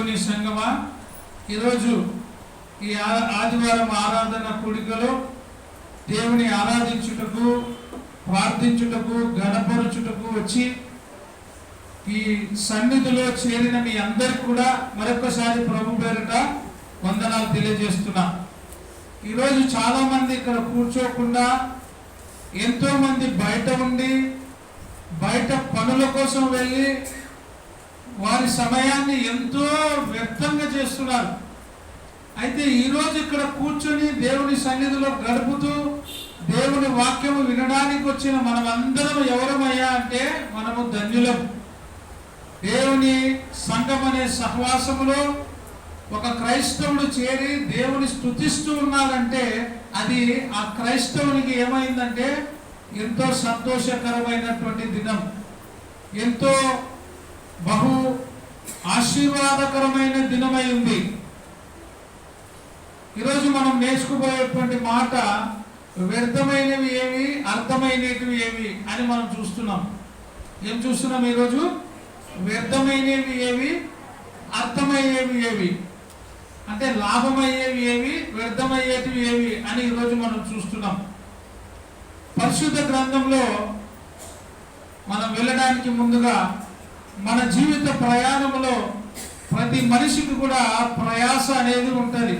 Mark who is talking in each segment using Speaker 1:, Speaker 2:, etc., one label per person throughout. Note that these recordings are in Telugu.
Speaker 1: దేవుని సంగమా, ఈరోజు ఈ ఆదివారం ఆరాధన కూడికలో దేవుని ఆరాధించుటకు, ప్రార్థించుటకు, గణపరచుటకు వచ్చి ఈ సన్నిధిలో చేరిన మీ అందరికి కూడా మరొకసారి ప్రభు పేరిట వందనాలు తెలియజేస్తున్నా. ఈరోజు చాలా మంది ఇక్కడ కూర్చోకుండా ఎంతో మంది బయట ఉండి బయట పనుల కోసం వెళ్ళి వారి సమయాన్ని ఎంతో వ్యర్థంగా చేస్తున్నారు. అయితే ఈరోజు ఇక్కడ కూర్చొని దేవుని సన్నిధిలో గడుపుతూ దేవుని వాక్యము వినడానికి వచ్చిన మనమందరం ఎవరమయ్యా అంటే మనము ధన్యులం. దేవుని సంఘం అనే సహవాసములో ఒక క్రైస్తవుడు చేరి దేవుని స్తుతిస్తూ ఉన్నాడంటే అది ఆ క్రైస్తవునికి ఏమైందంటే ఎంతో సంతోషకరమైనటువంటి దినం, ఎంతో బహు ఆశీర్వాదకరమైన దినమై ఉంది. ఈరోజు మనం నేర్చుకోబోయేటువంటి మాట వ్యర్థమైనవి ఏవి, అర్థమైనవి ఏవి అని మనం చూస్తున్నాం. ఏం చూస్తున్నాం ఈరోజు? వ్యర్థమైనవి ఏవి, అర్థమయ్యేవి ఏవి, అంటే లాభమయ్యేవి ఏవి, వ్యర్థమయ్యేటివి ఏవి అని ఈరోజు మనం చూస్తున్నాం. పరిశుద్ధ గ్రంథంలో మనం వెళ్ళడానికి ముందుగా మన జీవిత ప్రయాణంలో ప్రతి మనిషికి కూడా ప్రయాస అనేది ఉంటుంది,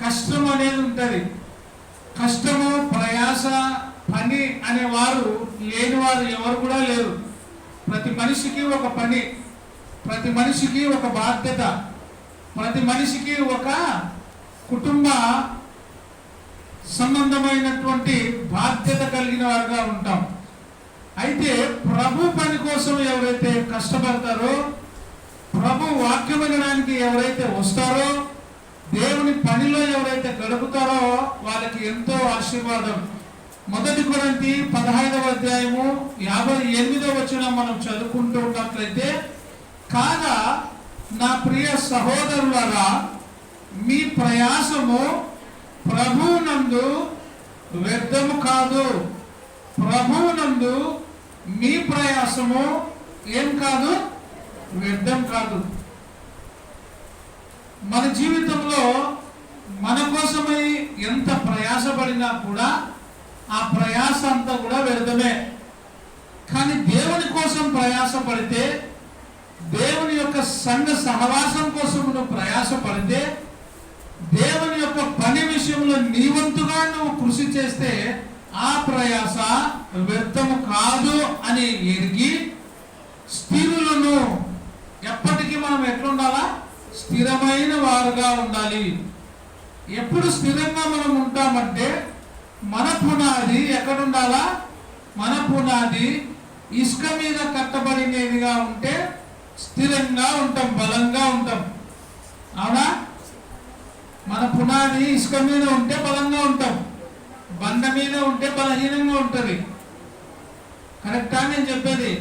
Speaker 1: కష్టం అనేది ఉంటుంది. కష్టము, ప్రయాస, పని అనేవారు లేనివారు ఎవరు కూడా లేరు. ప్రతి మనిషికి ఒక పని, ప్రతి మనిషికి ఒక బాధ్యత, ప్రతి మనిషికి ఒక కుటుంబ సంబంధమైనటువంటి బాధ్యత కలిగిన వారుగా ఉంటాం. అయితే ప్రభు పని కోసం ఎవరైతే కష్టపడతారో, ప్రభు వాక్యం వినడానికి ఎవరైతే వస్తారో, దేవుని పనిలో ఎవరైతే గడుపుతారో వాళ్ళకి ఎంతో ఆశీర్వాదం. 1 కొరింథీ 15వ అధ్యాయము 58వ వచనం మనం చదువుకుంటూ ఉన్నట్లయితే, కాగా నా ప్రియ సహోదరులారా, మీ ప్రయాసము ప్రభువునందు వ్యర్థము కాదు. ప్రభువునందు మీ ప్రయాసము ఏం కాదు, వ్యర్థం కాదు. మన జీవితంలో మన కోసమై ఎంత ప్రయాసపడినా కూడా ఆ ప్రయాస అంతా కూడా వ్యర్థమే. కానీ దేవుని కోసం ప్రయాసపడితే, దేవుని యొక్క సంఘ సహవాసం కోసం నువ్వు ప్రయాసపడితే, దేవుని యొక్క పని విషయంలో నీ వంతుగా నువ్వు కృషి చేస్తే ఆ ప్రయాస వ్యర్థము కాదు అని ఎరిగి స్థిరులను, ఎప్పటికీ మనం ఎట్లుండాలా? స్థిరమైన వారుగా ఉండాలి. ఎప్పుడు స్థిరంగా మనం ఉంటామంటే మన పునాది ఎక్కడుండాలా? మన పునాది ఇసుక మీద కట్టబడినదిగా ఉంటే స్థిరంగా ఉంటాం, బలంగా ఉంటాం. అవునా? మన పునాది ఇసుక మీద ఉంటే బలంగా ఉంటాం, బండ మీద ఉంటే బలహీనంగా ఉంటుంది. కరెక్టా నేను చెప్పేది?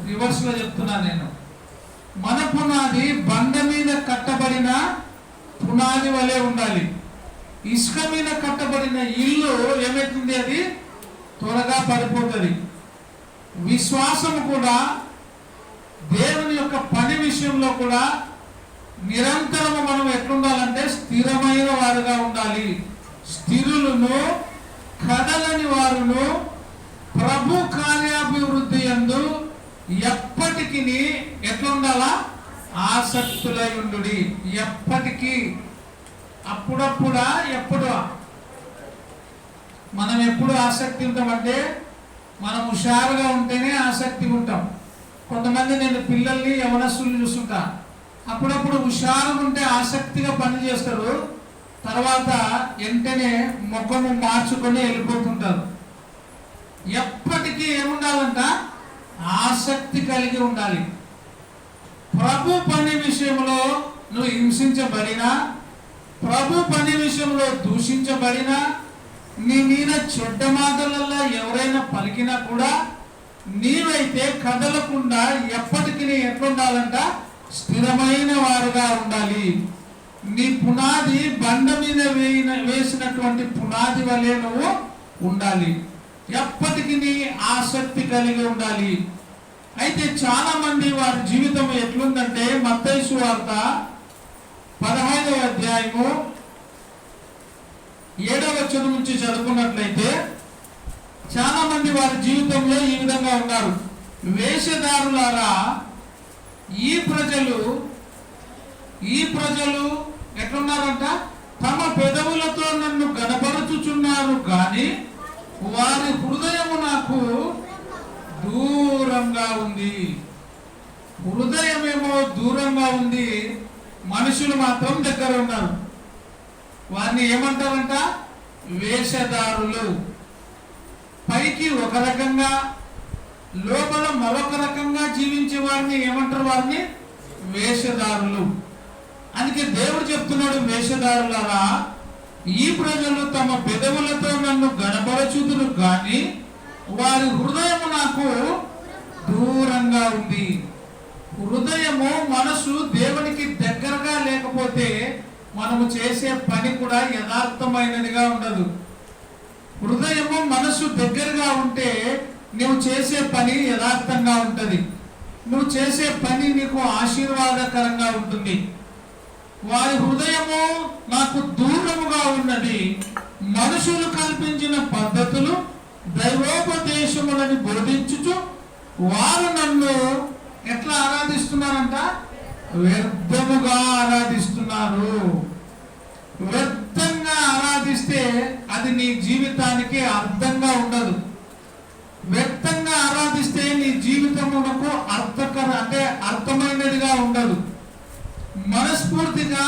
Speaker 1: రివర్స్ లో చెప్తున్నాను నేను. మన పునాది బండ మీద కట్టబడిన పునాది వలె ఉండాలి. ఇసుక మీద కట్టబడిన ఇల్లు ఏమవుతుంది? అది త్వరగా పడిపోతుంది. విశ్వాసము కూడా దేవుని యొక్క పని విషయంలో కూడా నిరంతరము మనం ఎట్లుండాలంటే స్థిరమైన వారుగా ఉండాలి. స్థిరులను, కదలని వారును, ప్రభు కార్యాభివృద్ధి యందు ఎప్పటికీ ఎట్లుండాలా? ఆసక్తులై ఉండు. ఎప్పటికీ, అప్పుడప్పుడా, ఎప్పుడు మనం ఎప్పుడు ఆసక్తి ఉంటామంటే మనం హుషారుగా ఉంటేనే ఆసక్తి ఉంటాం. కొంతమంది నేను పిల్లల్ని, యవనస్తులు చూస్తుంటా, అప్పుడప్పుడు హుషారుగా ఉంటే ఆసక్తిగా పని చేస్తారు, తర్వాత వెంటనే ముఖము మార్చుకొని వెళ్ళిపోతుంటారు. ఎప్పటికీ ఏముండాలంట? ఆసక్తి కలిగి ఉండాలి. ప్రభు పని విషయంలో నువ్వు హింసించబడినా, ప్రభు పని విషయంలో దూషించబడినా, నీ మీద చెడ్డ మాటలల్లా ఎవరైనా పలికినా కూడా నీవైతే కదలకుండా ఎప్పటికీ ఎట్లుండాలంట? స్థిరమైన వారుగా ఉండాలి. నీ పునాది బండ మీద వేసినటువంటి పునాది వలె నువ్వు ఉండాలి. ఎప్పటికీ నీ ఆసక్తి కలిగి ఉండాలి. అయితే చాలా మంది వారి జీవితం ఎట్లుందంటే మత్తయి సువార్త 15వ అధ్యాయము 7వ వచనం నుంచి చదువుకున్నట్లయితే చాలా మంది వారి జీవితంలో ఈ విధంగా ఉన్నారు. వేషధారులారా, ఈ ప్రజలు ఎట్లున్నారంట? తమ పెదవులతో నన్ను గణపరచుచున్నారు కానీ వారి హృదయము నాకు దూరంగా ఉంది. హృదయమేమో దూరంగా ఉంది, మనుషులు మాత్రం దగ్గర ఉన్నారు. వారిని ఏమంటారంట? వేషధారులు. పైకి ఒక రకంగా, లోపల మరొక రకంగా జీవించే వారిని ఏమంటారు? వారిని వేషధారులు. అందుకే దేవుడు చెప్తున్నాడు, వేషధారులారా, ఈ ప్రజలు తమ పెదవులతో నన్ను గణపరచుదురు కానీ వారి హృదయము నాకు దూరంగా ఉంది. హృదయము, మనసు దేవునికి దగ్గరగా లేకపోతే మనము చేసే పని కూడా యథార్థమైనదిగా ఉండదు. హృదయము, మనసు దగ్గరగా ఉంటే నువ్వు చేసే పని యథార్థంగా ఉంటుంది. నువ్వు చేసే పని నీకు ఆశీర్వాదకరంగా ఉంటుంది. వారి హృదయము నాకు దూరముగా ఉన్నది. మనుషులు కల్పించిన పద్ధతులు దైవోపదేశములని బోధించుచు వారు నన్ను ఎట్లా ఆరాధిస్తున్నారంట? వ్యర్థముగా ఆరాధిస్తున్నారు. వ్యర్థంగా ఆరాధిస్తే అది నీ జీవితానికి అర్థంగా ఉండదు. వ్యర్థంగా ఆరాధిస్తే నీ జీవితమునకు అర్థమైనదిగా ఉండదు. మనస్ఫూర్తిగా,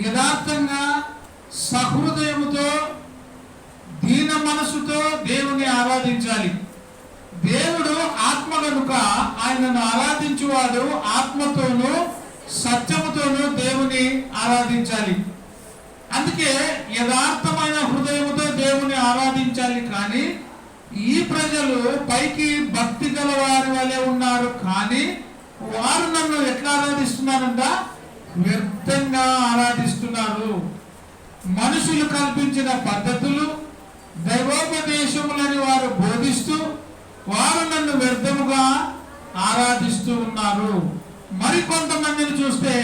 Speaker 1: యథార్థంగా, సహృదయముతో, దీన మనసుతో దేవుని ఆరాధించాలి. దేవుడు ఆత్మ కనుక ఆయనను ఆరాధించువాడు ఆత్మతోనూ సత్యముతోనూ దేవుని ఆరాధించాలి. అందుకే యథార్థమైన హృదయముతో దేవుని ఆరాధించాలి. కానీ ఈ ప్రజలు పైకి భక్తి గల వారి వలె ఉన్నారు కానీ వారు నన్ను ఎట్లా ఆరాధిస్తున్నారంట? వ్యర్థంగా ఆరాధిస్తున్నారు. మనుషులు కల్పించిన పద్ధతులు దైవోపదేశములని వారు బోధిస్తూ వారు నన్ను వ్యర్థముగా ఆరాధిస్తూ ఉన్నారు. మరికొంతమందిని చూస్తే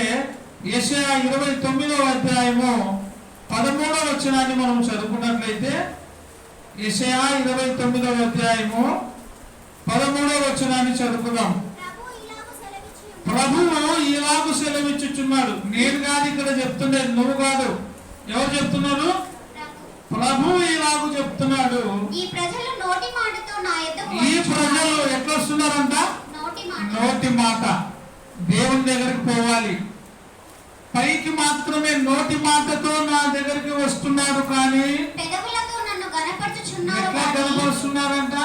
Speaker 1: యెషయా 29వ అధ్యాయము 13వ వచనాన్ని మనం చదువుకున్నట్లయితే, యెషయా 29వ అధ్యాయము 13వ వచనాన్ని చదువుకుందాం. ప్రభువు ఇలాగు సెలవిచ్చుచున్నాడు. నేను కాదు ఇక్కడ చెప్తున్నది, నువ్వు కాదు. ఎవరు చెప్తున్నారు? ప్రభువు ఇలాగు చెప్తున్నాడు.
Speaker 2: ఈ ప్రజలు నోటి మాటతో నా యొద్దకు
Speaker 1: ఈ ప్రజలు ఎట్లా వస్తున్నారంట? నోటి మాట. దేవుని దగ్గరికి పోవాలి. పైకి మాత్రమే నోటి మాటతో నా దగ్గరికి వస్తున్నారు కానీ
Speaker 2: పెదవులతో నన్ను గణపరచుచున్నారు.
Speaker 1: ఎట్లా గణపరుస్తున్నారంట?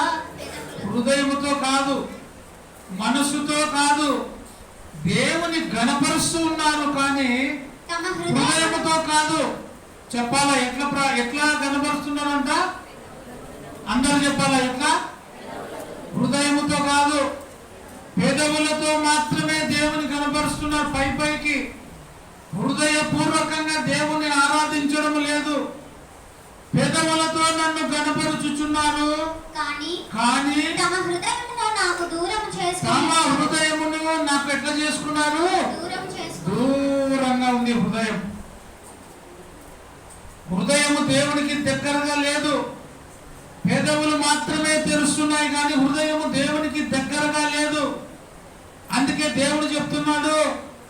Speaker 1: హృదయముతో కాదు, మనసుతో కాదు. దేవుని గణపరుస్తూ ఉన్నారు కానీ హృదయముతో కాదు. చెప్పాలా? ఎట్లా గణపరుస్తున్నారంట? అందరూ చెప్పాలా? ఎట్లా? హృదయముతో కాదు, పెదవులతో మాత్రమే దేవుని గణపరుస్తున్నారు. పైకి హృదయపూర్వకంగా దేవుని ఆరాధించడం లేదు. పెదవులతో నన్ను గణపరుచుచున్నారు కానీ
Speaker 2: తమ హృదయమును నాకు
Speaker 1: ఎట్లా చేసుకున్నారు? దూరంగా ఉంది హృదయం. హృదయము దేవునికి దగ్గరగా లేదు. పెదవులు మాత్రమే తెరుస్తున్నాయి కానీ హృదయము దేవునికి దగ్గరగా లేదు. అందుకే దేవుడు చెప్తున్నాడు,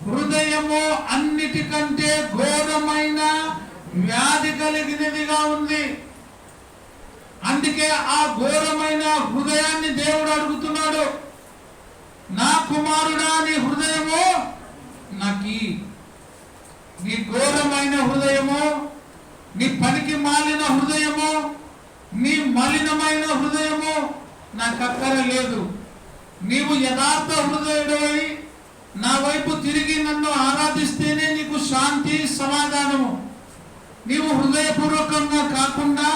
Speaker 1: హృదయము అన్నిటికంటే ఘోరమైన వ్యాధి కలిగినదిగా ఉంది. అందుకే ఆ ఘోరమైన హృదయాన్ని దేవుడు అడుగుతున్నాడు. నా కుమారుడా, నీ హృదయము నాకి. నీ ఘోరమైన హృదయము, నీ పనికి మాలిన హృదయము, నీ మలినమైన హృదయము నాకు అక్కర లేదు. నీవు యథార్థ హృదయుడై నా వైపు తిరిగి నన్ను ఆరాధిస్తేనే నీకు శాంతి, సమాధానము. నీవు హృదయపూర్వకంగా కాకుండా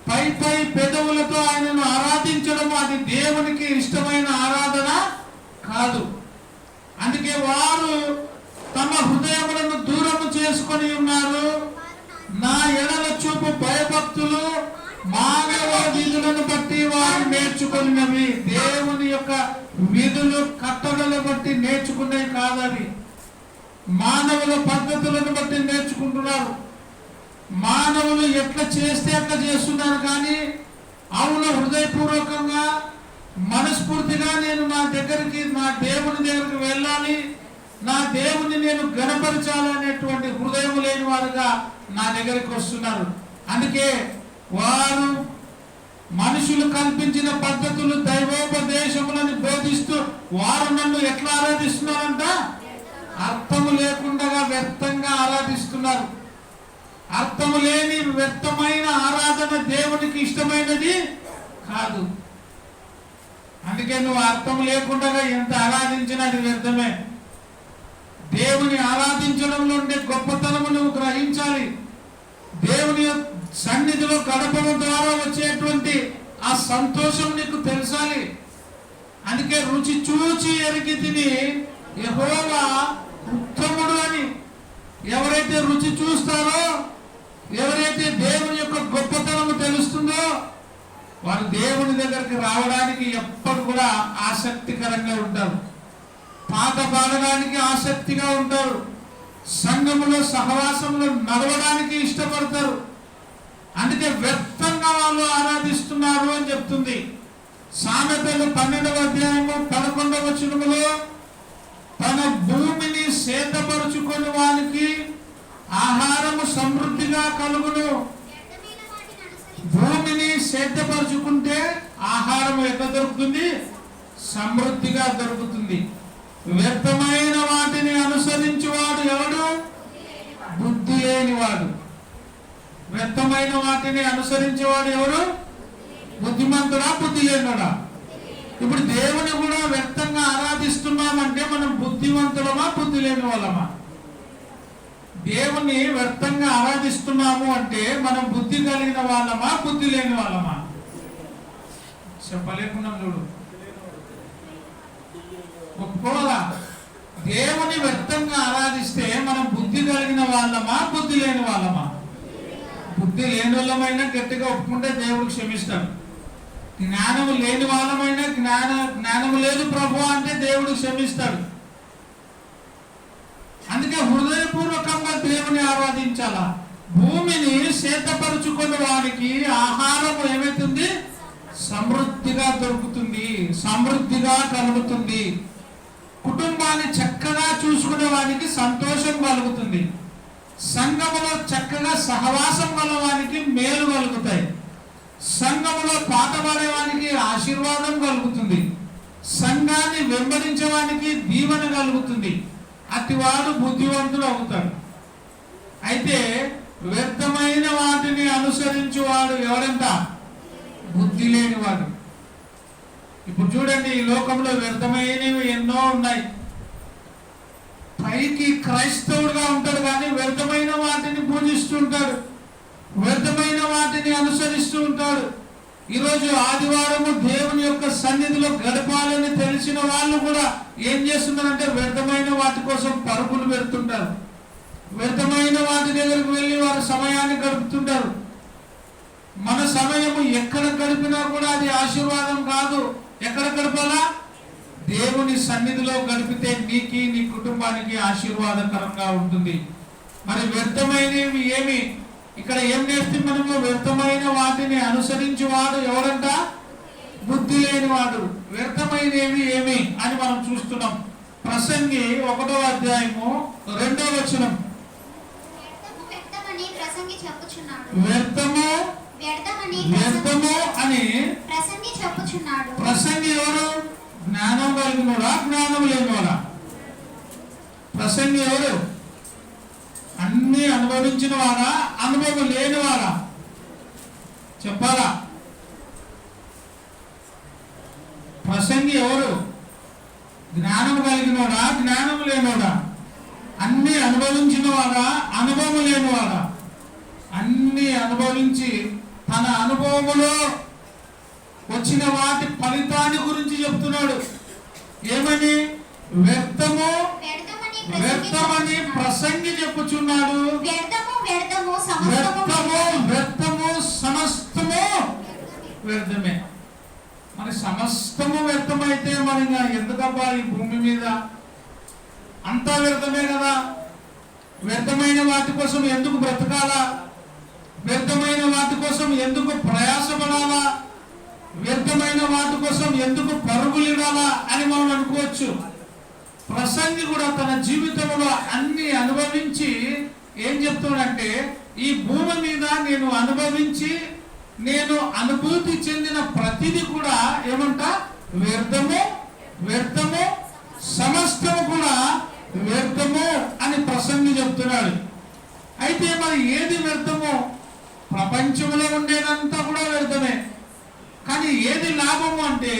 Speaker 1: పై పెదవులతో ఆయనను ఆరాధించడం అది దేవునికి ఇష్టమైన ఆరాధన కాదు. అందుకే వారు తమ హృదయములను దూరము చేసుకొని ఉన్నారు. నా ఎడల చూపు భయభక్తులు మానవ విధులను బట్టి వారు నేర్చుకున్నవి. దేవుని యొక్క విధులు కట్టడలు బట్టి నేర్చుకునేవి కాదవి. మానవుల పద్ధతులను బట్టి నేర్చుకుంటున్నారు. మానవులు ఎట్లా చేస్తే అట్లా చేస్తున్నారు. కానీ అవును, హృదయపూర్వకంగా మనస్ఫూర్తిగా నేను నా దేవుని దగ్గరికి వెళ్ళాలి, నా దేవుని నేను గణపరచాలనేటువంటి హృదయం లేని వారుగా నా దగ్గరికి వస్తున్నారు. అందుకే వారు మనుషులు కల్పించిన పద్ధతులు, దైవోపదేశములను బోధిస్తూ వారు నన్ను ఎట్లా ఆరాధిస్తున్నారంట? అర్థము లేకుండా వ్యర్థంగా ఆరాధిస్తున్నారు. అర్థము లేని వ్యర్థమైన ఆరాధన దేవునికి ఇష్టమైనది కాదు. అందుకే నువ్వు అర్థం లేకుండా ఎంత ఆరాధించినా అది వ్యర్థమే. దేవుని ఆరాధించడంలో ఉండే గొప్పతనము నువ్వు గ్రహించాలి. దేవుని సన్నిధిలో గడపడం ద్వారా వచ్చేటువంటి ఆ సంతోషం నీకు తెలుసాలి. అందుకే రుచి చూచి ఎరిగి తిని యెహోవా ఉత్తముడు అని. ఎవరైతే రుచి చూస్తారో, ఎవరైతే దేవుని యొక్క గొప్పతనము తెలుస్తుందో వారు దేవుని దగ్గరికి రావడానికి ఎప్పుడు కూడా ఆసక్తికరంగా ఉంటారు. పాట పాడడానికి ఆసక్తిగా ఉంటారు. సంఘములో సహవాసంలో నడవడానికి ఇష్టపడతారు. అందుకే వ్యర్థంగా వాళ్ళు ఆరాధిస్తున్నారు అని చెప్తుంది సామెతలు 12వ అధ్యాయము 11వ వచనములో, తన భూమిని సేతపరుచుకొని వానికి ఆహారము సమృద్ధిగా కలుగును. భూమిని సేద్యపరుచుకుంటే ఆహారం ఎట్లా దొరుకుతుంది? సమృద్ధిగా దొరుకుతుంది. వ్యర్థమైన వాటిని అనుసరించేవాడు ఎవడు? బుద్ధి లేనివాడు. వ్యర్థమైన వాటిని అనుసరించేవాడు ఎవరు? బుద్ధిమంతుడా, బుద్ధి లేనివాడా? ఇప్పుడు దేవుని కూడా వ్యర్థంగా ఆరాధిస్తున్నామంటే మనం బుద్ధిమంతులమా, బుద్ధి లేని వాళ్ళమా? దేవుని వ్యర్థంగా ఆరాధిస్తున్నాము అంటే మనం బుద్ధి కలిగిన వాళ్ళమా, బుద్ధి లేని వాళ్ళమా? చెప్పలేకుండా చూడు, ఒప్పుకోవాలా? దేవుని వ్యర్థంగా ఆరాధిస్తే మనం బుద్ధి కలిగిన వాళ్ళమా, బుద్ధి లేని వాళ్ళమా? బుద్ధి లేని వాళ్ళమైనా గట్టిగా ఒప్పుకుంటే దేవుడు క్షమిస్తాడు. జ్ఞానము లేని వాళ్ళమైనా జ్ఞానము లేదు ప్రభు అంటే దేవుడు క్షమిస్తాడు. అందుకే హృదయపూర్వకంగా దేవుని ఆరాధించాలా. భూమిని సేతపరుచుకున్న వారికి ఆహారం ఏమైతుంది? సమృద్ధిగా దొరుకుతుంది, సమృద్ధిగా కలుగుతుంది. కుటుంబాన్ని చక్కగా చూసుకునే వారికి సంతోషం కలుగుతుంది. సంఘములో చక్కగా సహవాసం గల వారికి మేలు కలుగుతాయి. సంఘములో పాట పాడేవానికి ఆశీర్వాదం కలుగుతుంది. సంఘాన్ని వెంబడించే వానికి దీవెన కలుగుతుంది. అతివాడు బుద్ధివంతుడు అవుతాడు. అయితే వ్యర్థమైన వాటిని అనుసరించేవాడు ఎవరంట? బుద్ధి లేనివాడు. ఇప్పుడు చూడండి, ఈ లోకంలో వ్యర్థమైనవి ఎన్నో ఉన్నాయి. పైకి క్రైస్తవుడుగా ఉంటాడు కానీ వ్యర్థమైన వాటిని పూజిస్తూ ఉంటాడు, వ్యర్థమైన వాటిని అనుసరిస్తూ ఉంటాడు. ఈరోజు ఆదివారము దేవుని యొక్క సన్నిధిలో గడపాలని తెలిసిన వాళ్ళు కూడా ఏం చేస్తున్నారంటే వ్యర్థమైన వాటి కోసం పరుగులు పెడుతుంటారు. వ్యర్థమైన వాటి దగ్గరికి వెళ్ళి వారు సమయాన్ని గడుపుతుంటారు. మన సమయము ఎక్కడ గడిపినా కూడా అది ఆశీర్వాదం కాదు. ఎక్కడ గడపాలా? దేవుని సన్నిధిలో గడిపితే నీకి, నీ కుటుంబానికి ఆశీర్వాదకరంగా ఉంటుంది. మరి వ్యర్థమైనవి ఏమి? ఇక్కడ ఏం నేర్చుకుని మనము? వ్యర్థమైన వాటిని అనుసరించేవాడు ఎవరంట? బుద్ధి లేనివాడు. వ్యర్థమైనవి ఏమి అని మనం చూస్తున్నాం. ప్రసంగి 1వ అధ్యాయము 2వ వచనం. వ్యర్థము అని ప్రసంగి ఎవరు? జ్ఞానం కలిగినోడా, జ్ఞానం లేనివాడా? ప్రసంగి ఎవరు? అన్ని అనుభవించిన వాడా, అనుభవం లేనివాడా? చెప్పాలా? ప్రసంగి ఎవరు? జ్ఞానం కలిగినోడా, జ్ఞానం లేనివాడా? అన్ని అనుభవించిన వాడా, అనుభవం లేనివాడా? అన్ని అనుభవించి తన అనుభవములో వచ్చిన వాటి ఫలితాన్ని గురించి చెప్తున్నాడు. ఏమని? వ్యర్థమని ప్రసంగి చెప్పుచున్నాడు. వ్యర్థము సమస్తము వ్యర్థమే. మరి సమస్తము వ్యర్థమైతే మరి ఇంకా ఎందుకబ్బా ఈ భూమి మీద అంతా వ్యర్థమే కదా. వ్యర్థమైన వాటి కోసం ఎందుకు బ్రతకాలా? వ్యర్థమైన వాటి కోసం ఎందుకు ప్రయాసపడాలా? వ్యర్థమైన వాటి కోసం ఎందుకు పరుగులిడాలా అని మనం అనుకోవచ్చు. ప్రసంగి కూడా తన జీవితంలో అన్ని అనుభవించి ఏం చెప్తాడంటే, ఈ భూమి మీద నేను అనుభవించి నేను అనుభూతి చెందిన ప్రతిదీ కూడా ఏమంట వ్యర్థము, వ్యర్థము, సమస్తము కూడా వ్యర్థము అని ప్రసంగి చెప్తున్నాడు. అయితే మరి ఏది వ్యర్థమో? ప్రపంచంలో ఉండేదంతా కూడా వ్యర్థమే. కానీ ఏది లాభము అంటే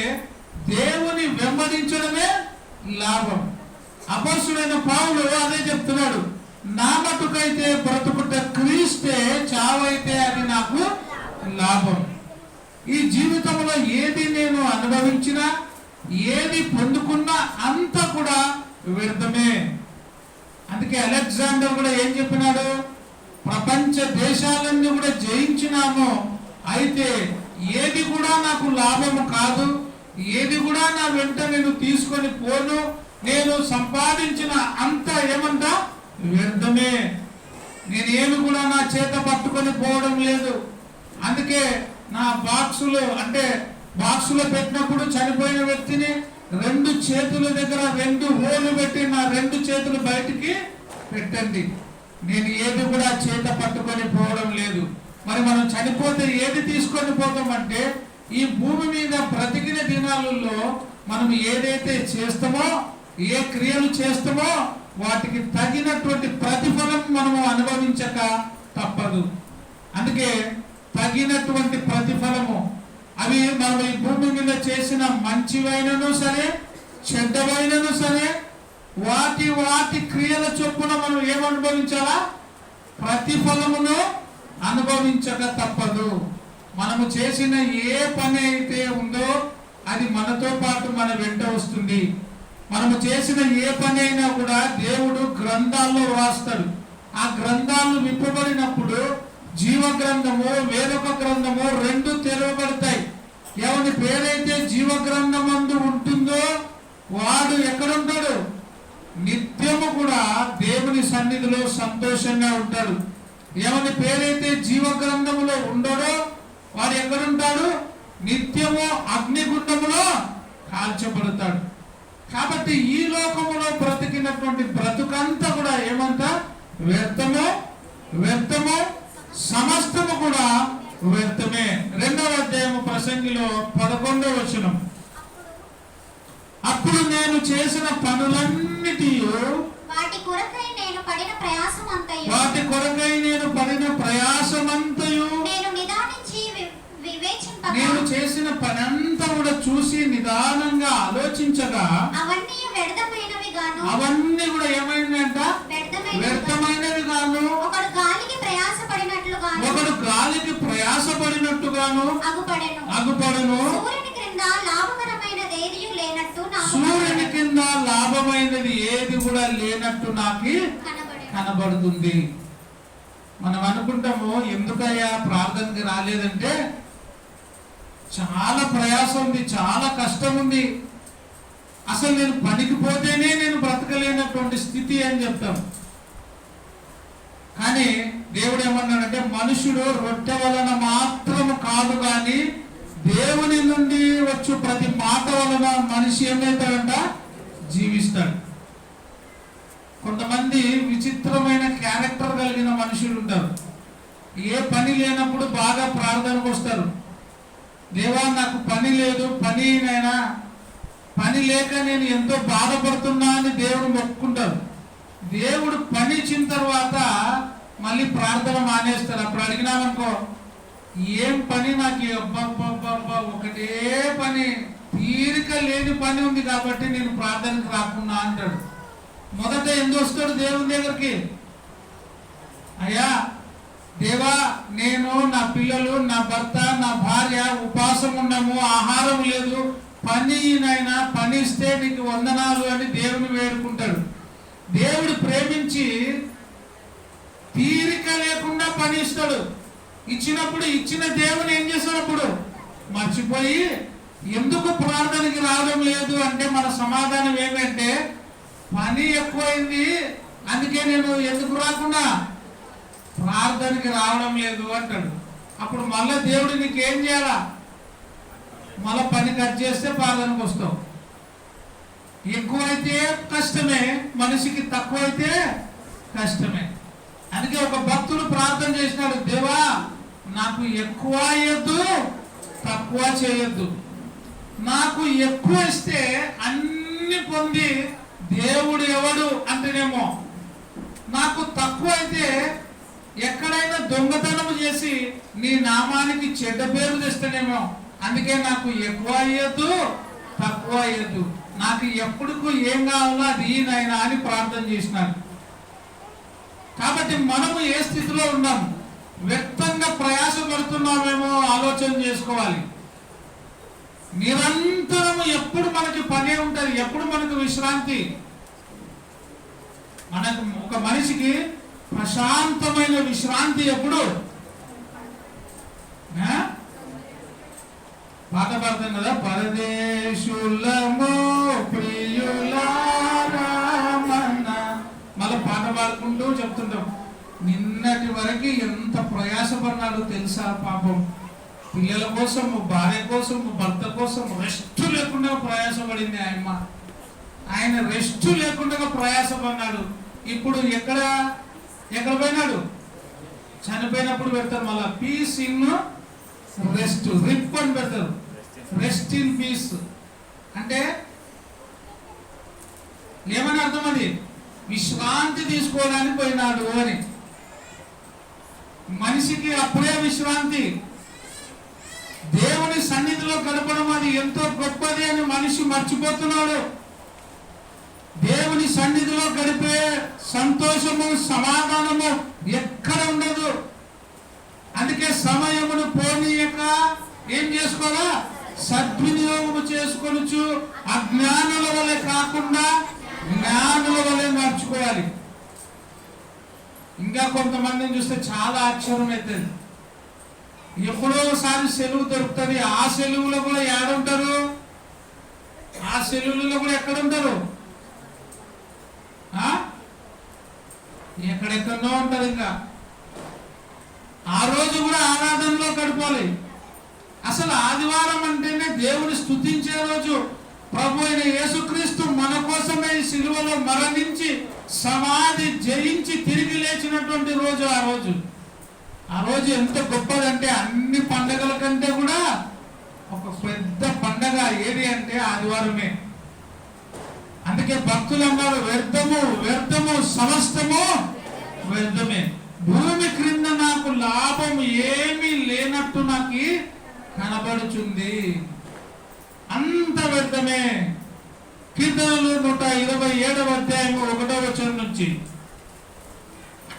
Speaker 1: దేవుని వెంబడించడమే లాభం. అపొస్తలుడైన పౌలు అదే చెప్తున్నాడు. నా మటుకైతే బ్రతుకుట క్రీస్తే, చావైతే అది నాకు లాభం. ఈ జీవితంలో ఏది నేను అనుభవించినా, ఏది పొందుకున్నా అంతా కూడా వ్యర్థమే. అందుకే అలెగ్జాండర్ కూడా ఏం చెప్పినాడు? ప్రపంచ దేశాలన్నీ కూడా జయించినాము, అయితే ఏది కూడా నాకు లాభము కాదు, ఏది కూడా నా వెంట నేను తీసుకొని పోను, నేను సంపాదించిన అంతా ఏమంట వ్యర్థమే. నేనేమి కూడా నా చేత పట్టుకొని పోవడం లేదు. అందుకే నా బాక్సులో పెట్టినప్పుడు చనిపోయిన వ్యక్తిని 2 చేతుల దగ్గర 2 హోలు పెట్టి నా 2 చేతులు బయటికి పెట్టండి. నేను ఏది కూడా చేత పట్టుకొని పోవడం లేదు. మరి మనం చనిపోతే ఏది తీసుకొని పోతామంటే, ఈ భూమి మీద బ్రతికిన దినాలలో మనం ఏదైతే చేస్తామో, ఏ క్రియలు చేస్తామో వాటికి తగినటువంటి ప్రతిఫలం మనము అనుభవించక తప్పదు. అందుకే తగినటువంటి ప్రతిఫలము, అవి మనం ఈ భూమి మీద చేసిన మంచివైనను సరే, చెడ్డవైనను సరే, వాటి క్రియల చొప్పున మనం ఏం అనుభవించాలా? ప్రతిఫలమును అనుభవించక తప్పదు. మనము చేసిన ఏ పని అయితే ఉందో అది మనతో పాటు మన వెంట వస్తుంది. మనము చేసిన ఏ పని అయినా కూడా దేవుడు గ్రంథాల్లో రాస్తాడు. ఆ గ్రంథాలు విప్పబడినప్పుడు జీవ గ్రంథము, వేరొక గ్రంథము 2 తెరవబడతాయి. ఎవరి పేరైతే జీవ గ్రంథమందు ఉంటుందో వాడు ఎక్కడుంటాడు? నిత్యము కూడా దేవుని సన్నిధిలో సంతోషంగా ఉంటాడు. ఎవరి పేరైతే జీవ గ్రంథములో ఉండడో వాడు ఎక్కడుంటాడు? నిత్యము అగ్నిగుండములో కాల్చబడతాడు. కాబట్టి ఈ లోకములో బ్రతికినటువంటి బ్రతుకంతా కూడా ఏమంట వ్యర్థము, వ్యర్థము, సమస్తము కూడా వ్యర్థమే. 2వ అధ్యాయము ప్రసంగిలో 11వ వచనం. అప్పుడు నేను చేసిన పనులన్నిటి
Speaker 2: వాటి కొరకై నేను పడిన ప్రయాసమంతయు
Speaker 1: నేను చేసిన పనంతా కూడా చూసి నిదానంగా ఆలోచించగా అవన్నీ కూడా ఏమైందంట వ్యర్థమైనవి గాను, ఒకడు గాలికి ప్రయాసపడినట్టుగాను అగుపడెను. సూర్యుని కింద లాభమైనది ఏది కూడా లేనట్టు నాకు కనబడుతుంది. మనం అనుకుంటాము, ఎందుకయ్యా ప్రార్థనకి రాలేదంటే చాలా ప్రయాసం ఉంది, చాలా కష్టం ఉంది, అసలు నేను పనికి పోతేనే నేను బ్రతకలేనటువంటి స్థితి అని చెప్తాం. కానీ దేవుడు ఏమన్నాడంటే, మనుషుడు రొట్టె వలన మాత్రము కాదు కానీ దేవుని నుండి వచ్చు ప్రతి మాట వలన మనిషి ఏమైతాడంట జీవిస్తాడు. కొంతమంది విచిత్రమైన క్యారెక్టర్ కలిగిన మనుషులు ఉంటారు. ఏ పని లేనప్పుడు బాగా ప్రార్థనకు వస్తారు. దేవా నాకు పని లేదు, పని లేక నేను ఎంతో బాధపడుతున్నా అని దేవుడు మొక్కుకుంటారు. దేవుడు పని ఇచ్చిన తర్వాత మళ్ళీ ప్రార్థన మానేస్తారు. అప్పుడు అడిగినామనుకో, ఏం పని నాకు, ఒకటే పని, తీరిక లేని పని ఉంది కాబట్టి నేను ప్రార్థనకు రాకున్నా అంటాడు. మొదట ఎందుకు వస్తాడు దేవుని దగ్గరికి? అయ్యా దేవా, నేను, నా పిల్లలు, నా భర్త, నా భార్య ఉపాసం ఉన్నాము, ఆహారం లేదు, పని ఇస్తే నీకు వందనాలు అని దేవుని వేడుకుంటాడు. దేవుడు ప్రేమించి తీరిక లేకుండా పని ఇస్తాడు. ఇచ్చినప్పుడు ఇచ్చిన దేవుని ఏం చేస్తాడు? అప్పుడు మర్చిపోయి ఎందుకు ప్రార్థనకి రావడం లేదు అంటే మన సమాధానం ఏమంటే పని ఎక్కువైంది, అందుకే నేను ఎందుకు రాకుండా ప్రార్థనకి రావడం లేదు అంటాడు. అప్పుడు మళ్ళీ దేవుడు నీకేం చేయాలా? మళ్ళీ పని కట్ చేస్తే ప్రార్థనకు వస్తావు. ఎక్కువైతే కష్టమే, మనిషికి తక్కువైతే కష్టమే. అందుకే ఒక భక్తుడు ప్రార్థన చేసినాడు, దేవా నాకు ఎక్కువ ఇయ్యొద్దు, తక్కువ చేయొద్దు. నాకు ఎక్కువ ఇస్తే అన్ని పొంది దేవుడు ఎవడు అంటేనేమో, నాకు తక్కువ అయితే ఎక్కడైనా దొంగతనం చేసి నీ నామానికి చెడ్డ పేరు తెస్తేనేమో. అందుకే నాకు ఎక్కువ ఇయ్యొద్దు, తక్కువ ఇయ్యొద్దు, నాకు ఎప్పుడుకు ఏం కావాలో అది ఈయనైనా అని ప్రార్థన చేసినాడు. కాబట్టి మనము ఏ స్థితిలో ఉన్నాం? వ్యక్తంగా ప్రయాసపడుతున్నామేమో ఆలోచన చేసుకోవాలి. నిరంతరము ఎప్పుడు మనకి పనే ఉంటుంది, ఎప్పుడు మనకు విశ్రాంతి? మనకు ఒక మనిషికి ప్రశాంతమైన విశ్రాంతి ఎప్పుడు? పాట పాడతాం కదా, పరదేశులమో ప్రియులారా. మళ్ళీ పాట పాడుకుంటూ చెప్తుంటాం. నిన్నటి వరకు ఎంత ప్రయాసపడినాడో తెలుసా పాపం. పిల్లల కోసం, భార్య కోసం, భర్త కోసం రెస్ట్ లేకుండా ప్రయాసపడింది ఆయన రెస్ట్ లేకుండా ప్రయాసపడినాడు. ఇప్పుడు ఎక్కడ పోయినాడు? చనిపోయినప్పుడు పెడతారు మళ్ళా పీస్ ఇన్ రెస్ట్, రిప్ అని పెడతారు, రెస్ట్ ఇన్ పీస్ అంటే ఏమని అర్థం? అది విశ్రాంతి తీసుకోవడానికి పోయినాడు అని. మనిషికి అప్పుడే విశ్రాంతి. దేవుని సన్నిధిలో గడపడం అది ఎంతో గొప్పది అని మనిషి మర్చిపోతున్నాడు. దేవుని సన్నిధిలో గడిపే సంతోషము, సమాధానము ఎక్కడ ఉండదు. అందుకే సమయమును పోనీయక ఏం చేసుకోవాలా? సద్వినియోగము చేసుకొనుచు అజ్ఞానుల వలె కాకుండా జ్ఞానుల వలె నడుచుకోవాలి. ఇంకా కొంతమందిని చూస్తే చాలా ఆశ్చర్యం అవుతుంది. ఎప్పుడో ఒకసారి సెలవు దొరుకుతుంది. ఆ సెలవులో కూడా ఏడుంటారు? ఆ సెలవులలో కూడా ఎక్కడుంటారు? ఎక్కడెక్కడో ఉంటారు. ఇంకా ఆ రోజు కూడా ఆరాధనలో గడపాలి. అసలు ఆదివారం అంటేనే దేవుని స్తుతించే రోజు. ప్రభు అయిన యేసుక్రీస్తు మన కోసమే ఈ సిలువలో మరణించి సమాధి జయించి తిరిగి లేచినటువంటి రోజు. ఆ రోజు ఎంత గొప్పదంటే అన్ని పండగల కంటే కూడా ఒక పెద్ద పండగ ఏది అంటే ఆదివారమే. అందుకే భక్తులు అన్నారు, వ్యర్థము సమస్తము వ్యర్థమే. భూమి క్రింద నాకు లాభం ఏమీ లేనట్టు నాకు కనబడుచుంది, అంత వ్యర్థమే. కీర్తనలు 127వ అధ్యాయము 1వ వచనం నుంచి.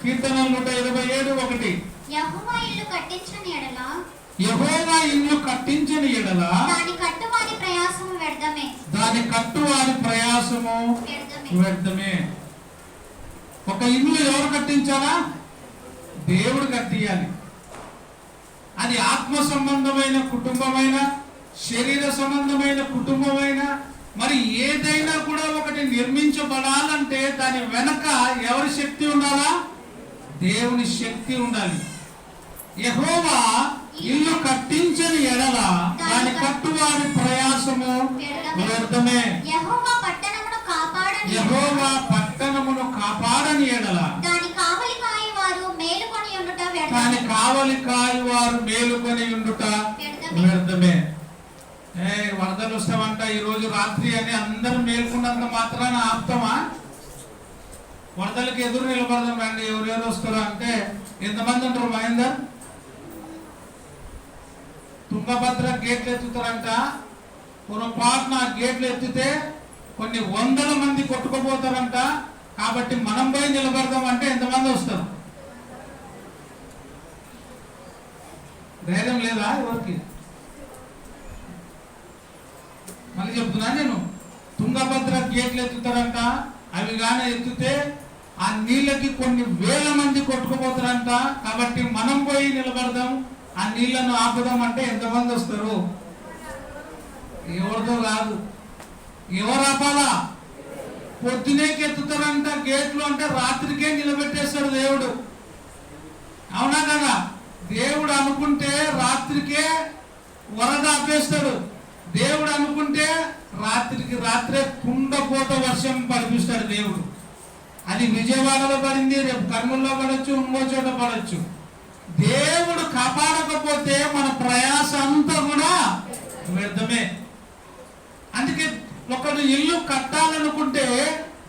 Speaker 1: కీర్తనలు 127:1.
Speaker 2: యెహోవా ఇల్లు కట్టించని
Speaker 1: ఎడల
Speaker 2: దాని కట్టువారి ప్రయాసము వ్యర్థమే.
Speaker 1: వ్యర్థమే. ఒక ఇల్లు ఎవరు కట్టించాలా? దేవుడు కట్టియాలి. అది ఆత్మ సంబంధమైన కుటుంబమైన, శరీర సంబంధమైన కుటుంబమైన, మరి ఏదైనా కూడా ఒకటి నిర్మించబడాలంటే దాని వెనక ఎవరి శక్తి ఉండాలా? దేవుని శక్తి ఉండాలి. యెహోవా ఇల్లు కట్టించని ఎడల దాని కట్టువారి ప్రయాసము వ్యర్థమే.
Speaker 2: యెహోవా
Speaker 1: పట్టణమును కాపాడని ఎడల
Speaker 2: దాని కావలి కాయవారు మేలుకొని ఉండుట
Speaker 1: వ్యర్థమే. వరదలు వస్తామంట ఈ రోజు రాత్రి అని అందరూ మేలుకున్నంత మాత్రాన ఆపుతామా? వరదలకి ఎదురు నిలబడదాం రండి, ఎవరెవరు వస్తారో అంటే ఎంతమంది ఉంటారు? మహేందర్, తుంగభద్ర గేట్లు ఎత్తుతారంట. పొరపాటున గేట్లు ఎత్తితే కొన్ని వందల మంది కొట్టుకుపోతారంట. కాబట్టి మనం పోయి నిలబడదాం అంటే ఎంతమంది వస్తారు? ధైర్యం లేదా ఎవరికి? మళ్ళీ చెప్తున్నా నేను, తుంగభద్ర గేట్లు ఎత్తుతారంట. అవి గానే ఎత్తితే ఆ నీళ్ళకి కొన్ని వేల మంది కొట్టుకుపోతారంట. కాబట్టి మనం పోయి నిలబడదాం ఆ నీళ్లను ఆపుదామంటే ఎంతమంది వస్తారు? ఎవరితో కాదు. ఎవరు ఆపాలా? పొద్దునేకి ఎత్తుతారంట గేట్లు అంటే రాత్రికే నిలబెట్టేస్తాడు దేవుడు. అవునా కదా? దేవుడు అనుకుంటే రాత్రికే వరద ఆపేస్తాడు. దేవుడు అనుకుంటే రాత్రికి రాత్రే కుండపోత వర్షం పడిపిస్తాడు దేవుడు. అది విజయవాడలో పడింది, రేపు కర్నూలులో పడవచ్చు, ఇంకో చోట పడవచ్చు. దేవుడు కాపాడకపోతే మన ప్రయాస అంతా కూడా వ్యర్థమే. అందుకే ఒకడు ఇల్లు కట్టాలనుకుంటే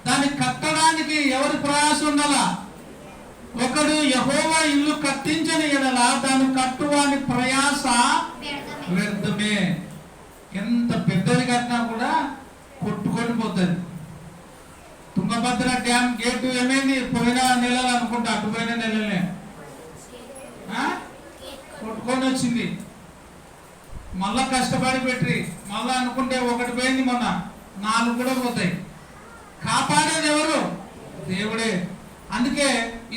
Speaker 1: దాన్ని కట్టడానికి ఎవరి ప్రయాస ఉండాలా? ఒకడు యెహోవా ఇల్లు కట్టించని ఎడల దాన్ని కట్టువాని ప్రయాస వ్యర్థమే. ఎంత పెద్దది కట్టినా కూడా కొట్టుకొని పోతుంది. తుంగభద్ర డ్యామ్ గేటు ఏమైంది? పోయిన నెలలు అనుకుంటా, అటుపోయిన నెలలే కొట్టుకొని వచ్చింది. మళ్ళా కష్టపడి పెట్టి మళ్ళా అనుకుంటే ఒకటి పోయింది, మొన్న 4 కూడా పోతాయి. కాపాడేది ఎవరు? దేవుడే. అందుకే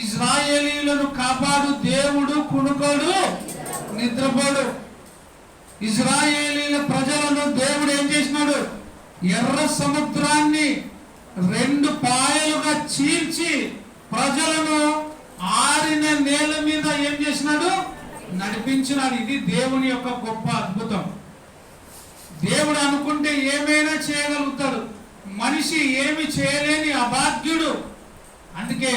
Speaker 1: ఇజ్రాయేలీలను కాపాడు దేవుడు కునుకోడు, నిద్రపోడు. ఇజ్రాయేలీల ప్రజలను దేవుడు ఏం చేసినాడు? ఎర్ర సముద్రాన్ని 2 పాయలుగా చీల్చి ప్రజలను ఆరిన నేల మీద ఏం చేసినాడు? నడిపించినాడు. ఇది దేవుని యొక్క గొప్ప అద్భుతం. దేవుడు అనుకుంటే ఏమైనా చేయగలుగుతాడు. మనిషి ఏమి చేయలేని అభాగ్యుడు. అందుకే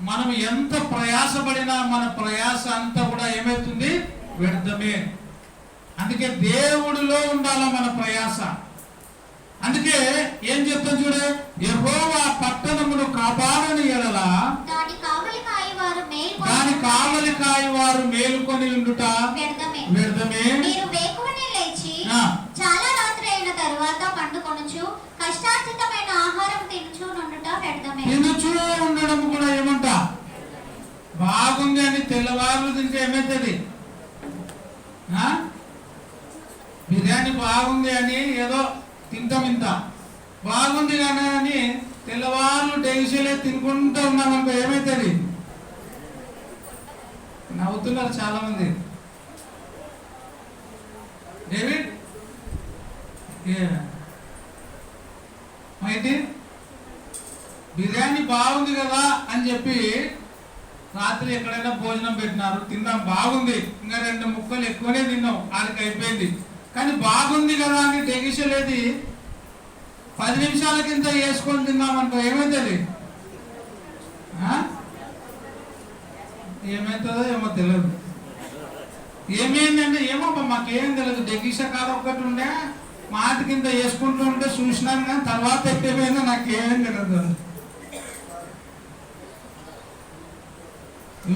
Speaker 1: మనం ఎంత ప్రయాసపడినా మన ప్రయాస అంతా కూడా ఏమవుతుంది? వ్యర్థమే. అందుకే దేవుడిలో ఉండాల మన ప్రయాస. అందుకే ఏం చెప్తాం చూడే, యెహోవా పట్టణమును కాపాడని ఎడల
Speaker 2: దాని
Speaker 1: కావలి కాయవారు మేలుకొని ఉండుట వ్యర్థమే.
Speaker 2: మీరు వేకువనే లేచి చాలా రాత్రి అయిన తరువాత పండుకొనుచు కష్టార్జితమైన ఆహారం తినుచు నుండుట వ్యర్థమే.
Speaker 1: తినుచు ఉండడం కూడా ఏమంట? బాగుంది అని తెల్లవారులు తింటే ఏమవుతుంది? బిర్యానీ బాగుంది అని ఏదో తింటాం, ఇంత బాగుంది కానీ అని తెల్లవారులు డెగిసీలే తినుకుంటూ ఉన్నామనుకో ఏమవుతుంది? నవ్వుతున్నారు చాలా మంది. డేవిడ్ అయితే బిర్యానీ బాగుంది కదా అని చెప్పి రాత్రి ఎక్కడైనా భోజనం పెట్టినారు, తిన్నాం, బాగుంది, ఇంకా 2 ముక్కలు ఎక్కువనే తిన్నాం, ఆడికి అయిపోయింది. కానీ బాగుంది కదా అని డెగిసలేది 10 నిమిషాల కింద వేసుకొని తిన్నామనుకో ఏమవుతుంది? ఏమవుతుందో ఏమో తెలియదు. ఏమైందంటే ఏమో మాకేం తెలియదు. డెగిష కాడ ఒక్కటి ఉండే మాట కింద వేసుకుంటూ ఉంటే చూసినాను, కానీ తర్వాత ఎట్టేపోయిందో నాకేం తెలియదు.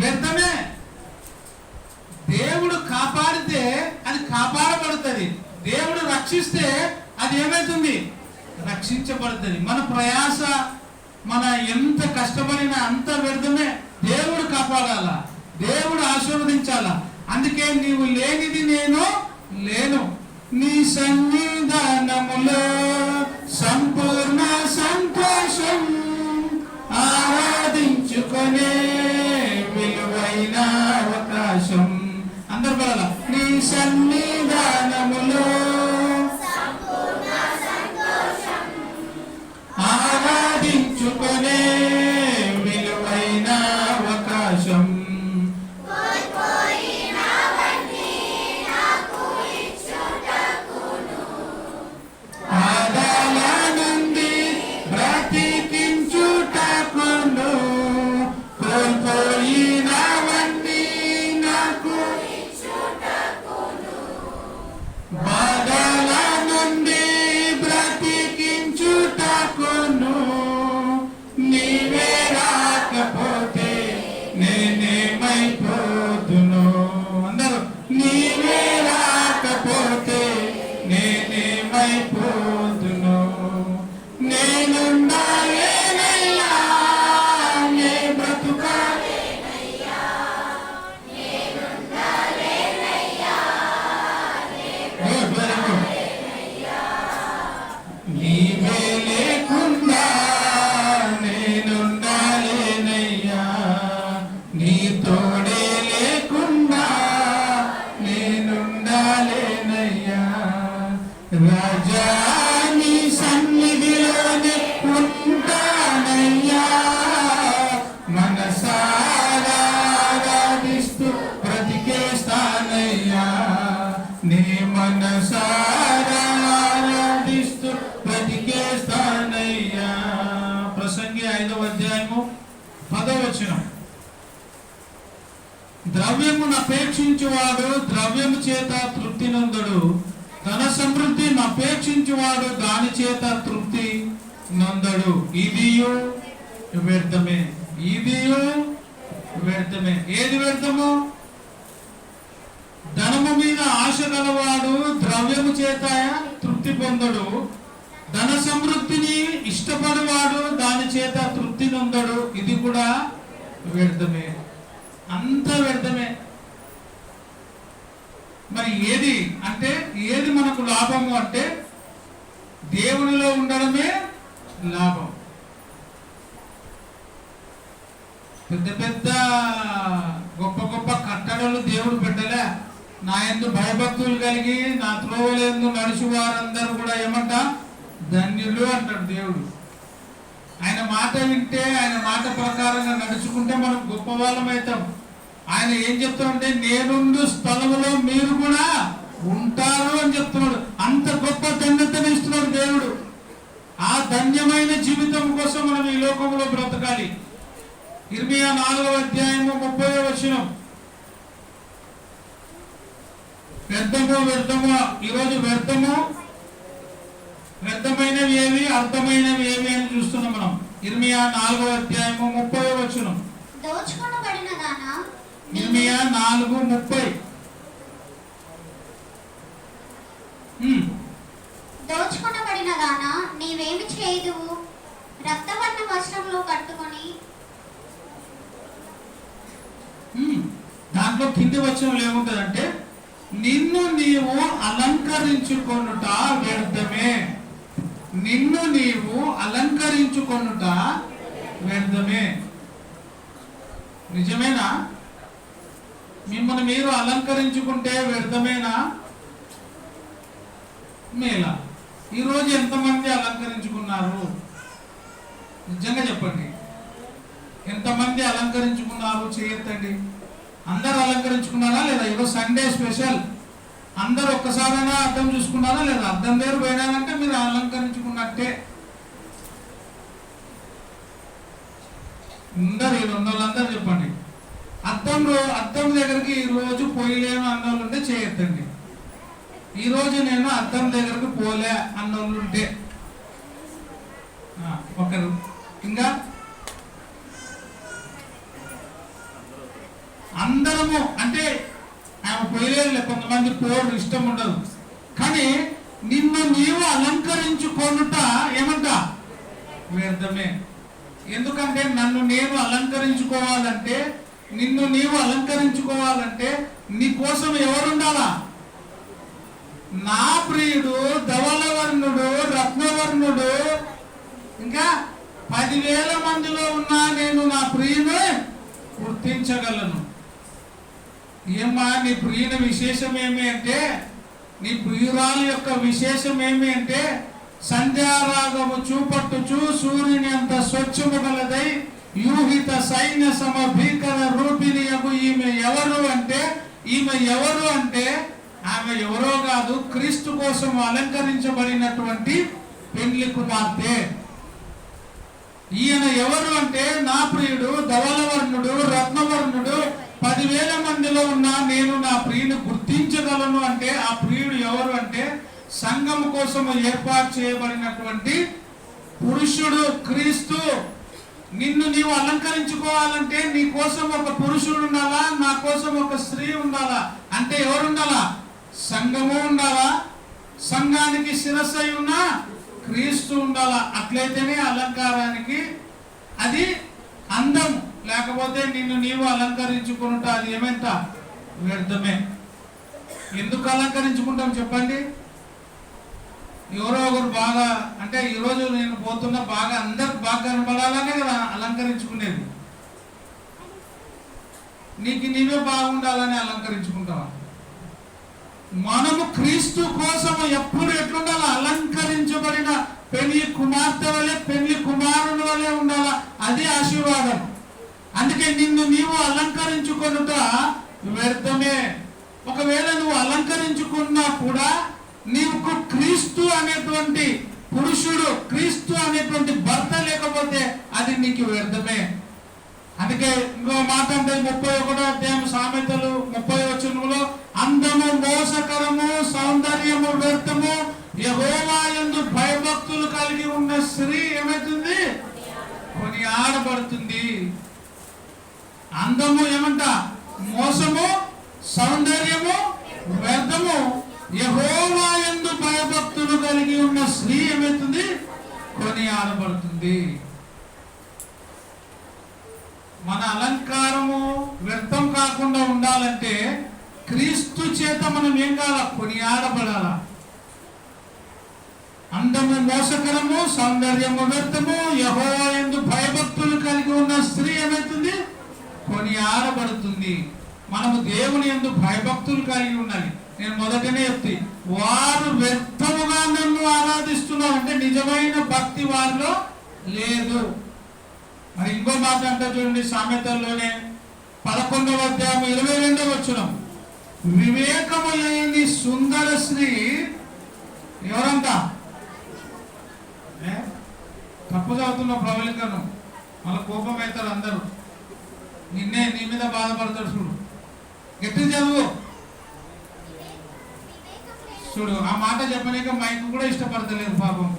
Speaker 1: వ్యర్థమే. దేవుడు కాపాడితే అది కాపాడబడుతుంది. దేవుడు రక్షిస్తే అది ఏమవుతుంది? రక్షించబడుతుంది. మన ప్రయాస, మన ఎంత కష్టపడినా అంత వ్యర్థమే. దేవుడు కాపాడాలా, దేవుడు ఆశీర్వదించాలా. అందుకే నీవు లేనిది నేను లేను, నీ సన్నిధానములో సంపూర్ణ సంతోషం, ఆరాధించుకునే విలువైన అవకాశం. అందరు పడాల. నీ సన్నిధానములో ఆరాధించుకునే విలువైన అవకాశం. పాదాల నుండి బ్రతికించుటకును కోల్పోయినవన్నీ నాకు. బాధల నుండి బ్రతికించుటకును నీవే రాకపోతే నేనేమైపోతును. అందరూ నీవే రాకపోతే నేనేమైపోతును. నేనుండాలేనయ్యా, నే బ్రతుకాలేనయ్యా, నీవే లేకుండా నేనుండాలేనయ్యా, నీ తోడే లేకుండా ద్రవ్యమును అపేక్షించువాడు ద్రవ్యము చేత తృప్తి నొందడు, తన సమృద్ధిని అపేక్షించువాడు దాని చేత తృప్తి నొందడు. ఇదియు వ్యర్థమే, ఇదియు వ్యర్థమే. ఏది వ్యర్థము? ధనము మీద ఆశ గలవాడు ద్రవ్యము చేత తృప్తి పొందడు, ధన సమృద్ధిని ఇష్టపడేవాడు దాని చేత తృప్తి నొందడు. ఇది కూడా వ్యర్థమే, అంత వ్యర్థమే. మరి ఏది అంటే ఏది మనకు లాభము అంటే దేవునిలో ఉండడమే లాభం. పెద్ద పెద్ద గొప్ప గొప్ప కట్టడలు దేవుడు పెట్టలే. నా యందు భయభక్తులు కలిగి నా త్రోవలందు నడుచు వారందరూ కూడా ఏమంట ధన్యులు అంటాడు దేవుడు. ఆయన మాట వింటే, ఆయన మాట ప్రకారంగా నడుచుకుంటే మనం గొప్ప వాళ్ళం అవుతాం. ఆయన ఏం చెప్తాడంటే నేనుండు స్థలములో మీరు కూడా ఉంటారు అని చెప్తున్నాడు. అంత గొప్ప ధన్యతను ఇస్తున్నాడు దేవుడు. ఆ ధన్యమైన జీవితం కోసం మనం ఈ లోకంలో బ్రతకాలి. ఇర్మియా 4వ అధ్యాయము 30వ వచనం. వ్యర్థము వ్యర్థము, ఈరోజు వ్యర్థము వ్యర్థమైనవి ఏవి, అర్థమైనవి ఏవి అని చూస్తున్నాం మనం. ఇర్మియా 4వ అధ్యాయము 30వ వచనం.
Speaker 2: దోచుకొనబడినదానా,
Speaker 1: ఇర్మియా 4:30.
Speaker 2: దోచుకొనబడినదానా నీవేమి చేయుదువు? రక్తవర్ణ వస్త్రములు కట్టుకొని.
Speaker 1: దాంట్లో కింది వచనంలో ఏముంటదంటే నిన్ను నీవు అలంకరించుకొనుట వ్యర్థమే, నిన్ను నీవు అలంకరించుకొనుట వ్యర్థమే. నిజమేనా? మిమ్మల్ని మీరు అలంకరించుకుంటే వ్యర్థమేనా మేలా? ఈరోజు ఎంతమంది అలంకరించుకున్నారు? నిజంగా చెప్పండి, ఎంతమంది అలంకరించుకున్నారు? చేయొద్దండి. అందరు అలంకరించుకున్నారా లేదా? ఈరోజు సండే స్పెషల్. అందరు ఒక్కసారైనా అర్థం చూసుకున్నారా లేదా? అర్థం దగ్గర పోయినారంటే మీరు అలంకరించుకున్నట్టే. అందరు ఈ రెండు వాళ్ళందరూ చెప్పండి. అద్దం దగ్గరికి ఈ రోజు పోయలేను అన్నోళ్ళు ఉంటే చేయొద్దండి. ఈ రోజు నేను అద్దం దగ్గరకు పోలే అన్నోళ్ళు ఉంటే ఒకరు. ఇంకా అందరము అంటే ఆమె పోయలేదు, కొంతమంది పోరు, ఇష్టం ఉండదు. కానీ నిన్ను నీవు అలంకరించుకొనుట ఏమంట వ్యర్థమే. ఎందుకంటే నన్ను నేను అలంకరించుకోవాలంటే, నిన్ను నీవు అలంకరించుకోవాలంటే నీ కోసం ఎవరుండాలా? నా ప్రియుడు ధవలవర్ణుడు, రత్నవర్ణుడు, ఇంకా 10,000 మందిలో ఉన్నా నేను నా ప్రియుని గుర్తించగలను. ఏమ్మా నీ ప్రియుని విశేషం ఏమి అంటే, నీ ప్రియురాలు యొక్క విశేషం ఏమి అంటే సంధ్యారాగము చూపట్టుచు సూర్యుని అంత స్వచ్ఛము గలదై యూహిత సైన్య సమ భీకర రూపిణియగు ఈమె ఎవరు అంటే, ఆమె ఎవరో కాదు, క్రీస్తు కోసం అలంకరించబడినటువంటి పెండ్లి కుమార్తె. ఈయన ఎవరు అంటే నా ప్రియుడు ధవలవర్ణుడు, రత్నవర్ణుడు, 10,000 మందిలో ఉన్న నేను నా ప్రియుని గుర్తించగలను. అంటే ఆ ప్రియుడు ఎవరు అంటే సంఘం కోసం ఏర్పాటు చేయబడినటువంటి పురుషుడు క్రీస్తు. నిన్ను నీవు అలంకరించుకోవాలంటే నీ కోసం ఒక పురుషుడు ఉండాలా, నా కోసం ఒక స్త్రీ ఉండాలా. అంటే ఎవరు ఉండాలా? సంఘము ఉండాలా, సంఘానికి శిరస్సు ఉన్న క్రీస్తు ఉండాలా. అట్లయితేనే అలంకారానికి అది అందం. లేకపోతే నిన్ను నీవు అలంకరించుకుంటా అది ఏమంట వ్యర్థమే. ఎందుకు అలంకరించుకుంటాం చెప్పండి? ఎవరో ఒకరు బాగా అంటే ఈరోజు నేను పోతున్నా బాగా అందరికి బాగా కనపడాలనే కదా అలంకరించుకునేది. నీకు నీవే బాగుండాలని అలంకరించుకుంటావా? మనము క్రీస్తు కోసం ఎప్పుడు ఎట్లుండాలా? అలంకరించబడిన పెళ్లి కుమార్తె వలె, పెళ్లి కుమారుని వలె ఉండాలా. అది ఆశీర్వాదం. అందుకే నిన్ను నీవు అలంకరించుకొనుట వ్యర్థమే. ఒకవేళ నువ్వు అలంకరించుకున్నా కూడా నీకు క్రీస్తు అనేటువంటి పురుషుడు, క్రీస్తు అనేటువంటి భర్త లేకపోతే అది నీకు వ్యర్థమే. అందుకే ఇంకో మాట అంటే 31వ అధ్యాయం సామెతలు 30వ వచనంలో అందము మోసకరము సౌందర్యము వ్యర్థము యెహోవా యందు భయభక్తులు కలిగి ఉన్న స్త్రీ ఏమైతుంది? కొనియాడబడుతుంది. అందము ఏమంట? మోసము సౌందర్యము వ్యర్థము యెహోవా యందు భయభక్తులు కలిగి ఉన్న స్త్రీ ఏమైతుంది? కొనియాడబడుతుంది. మన అలంకారము వ్యర్థం కాకుండా ఉండాలంటే క్రీస్తు చేత మనం ఏం కావాలా? కొనియాడబడాల. అందము మోసకరము సౌందర్యము వ్యర్థము యెహోవా యందు భయభక్తులు కలిగి ఉన్న స్త్రీ ఏమైతుంది? కొనియాడబడుతుంది. మనము దేవుని యందు భయభక్తులు కలిగి ఉండాలి. నేను మొదటనే చెప్తే వారు వ్యర్థముగా నన్ను ఆరాధిస్తున్నారు అంటే నిజమైన భక్తి వారిలో లేదు. మరి ఇంకో మాట అంటే చూడండి సామెతల్లోనే 11వ అధ్యాయం 22వ వచనం వివేకము లేని సుందర స్త్రీ ఎవరంట? తప్పు చదువుతున్న ప్రవళికను మళ్ళీ కోపం అవుతారు అందరూ. నీ మీద బాధపడతాడు. చూడు గట్టి చదువు. చూడు ఆ మాట చెప్పలేక మైక్ కూడా ఇష్టపడతలేదు పాపం.